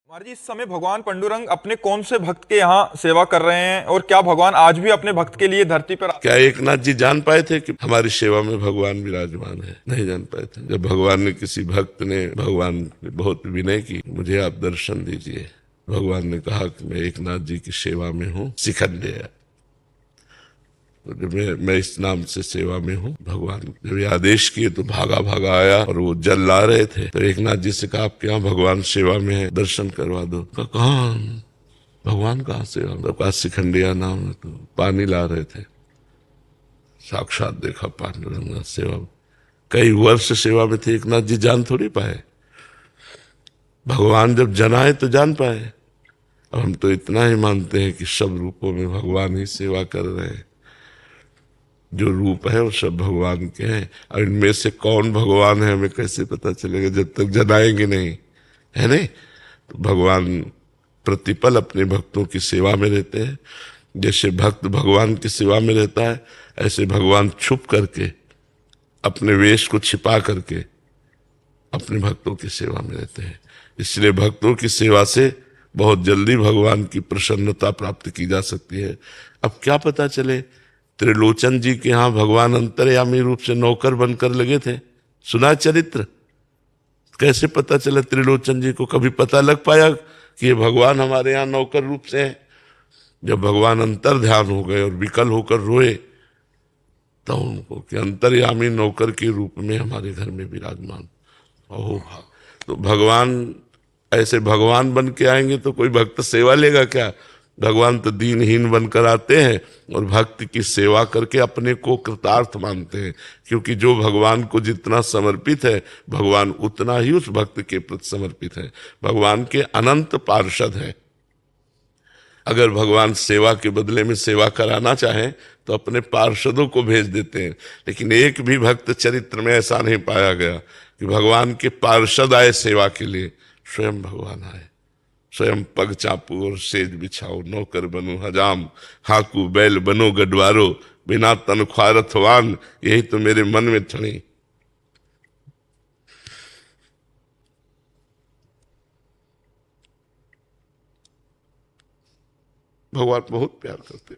कुमार जी, इस समय भगवान पांडुरंग अपने कौन से भक्त के यहाँ सेवा कर रहे हैं और क्या भगवान आज भी अपने भक्त के लिए धरती पर क्या एक नाथ जी जान पाए थे कि हमारी सेवा में भगवान विराजमान है? नहीं जान पाए थे। जब भगवान ने किसी भक्त ने भगवान ने बहुत विनय की, मुझे आप दर्शन दीजिए, भगवान ने कहा कि मैं एक नाथ जी की सेवा में हूँ, शिखंडिया। तो मैं इस नाम से सेवा में हूँ। भगवान जब ये आदेश किए तो भागा भागा आया और वो जल ला रहे थे। तो एक नाथ जी से कहा, आपके यहाँ भगवान सेवा में है, दर्शन करवा दो। कहा, भगवान कहाँ सेवा में? कहा, शिखंडिया नाम है। तो पानी ला रहे थे, साक्षात देखा पांडुरंग सेवा में। कई वर्ष सेवा में थे, एक नाथ जी जान थोड़ी पाए। भगवान जब जनाए तो जान पाए। अब हम तो इतना ही मानते हैं कि सब रूपों में भगवान ही सेवा कर रहे हैं। जो रूप है वो सब भगवान के हैं। और इनमें से कौन भगवान है हमें कैसे पता चलेगा जब तक जनाएंगे नहीं, है नहीं? तो भगवान प्रतिपल अपने भक्तों की सेवा में रहते हैं। जैसे भक्त भगवान की सेवा में रहता है, ऐसे भगवान छुप करके अपने वेश को छिपा करके अपने भक्तों की सेवा में रहते हैं। इसलिए भक्तों की सेवा से बहुत जल्दी भगवान की प्रसन्नता प्राप्त की जा सकती है। अब क्या पता चले, त्रिलोचन जी के यहाँ भगवान अंतर्यामी रूप से नौकर बनकर लगे थे, सुना चरित्र? कैसे पता चला त्रिलोचन जी को? कभी पता लग पाया कि ये भगवान हमारे यहाँ नौकर रूप से है? जब भगवान अंतर ध्यान हो गए और विकल होकर रोए, तो उनको कि अंतर्यामी नौकर के रूप में हमारे घर में विराजमान। ओह, तो भगवान ऐसे भगवान बन के आएंगे तो कोई भक्त सेवा लेगा क्या? भगवान तो दीनहीन बनकर आते हैं और भक्त की सेवा करके अपने को कृतार्थ मानते हैं। क्योंकि जो भगवान को जितना समर्पित है, भगवान उतना ही उस भक्त के प्रति समर्पित है। भगवान के अनंत पार्षद हैं। अगर भगवान सेवा के बदले में सेवा कराना चाहें तो अपने पार्षदों को भेज देते हैं। लेकिन एक भी भक्त चरित्र में ऐसा नहीं पाया गया कि भगवान के पार्षद आए सेवा के लिए। स्वयं भगवान आए, स्वयं पग चापू और सेज बिछाओ, नौकर बनो हजाम, हाकू बैल बनो गडवारो, बिना तनख्वाह रथवान, यही तो मेरे मन में ठनी। भगवान बहुत प्यार करते।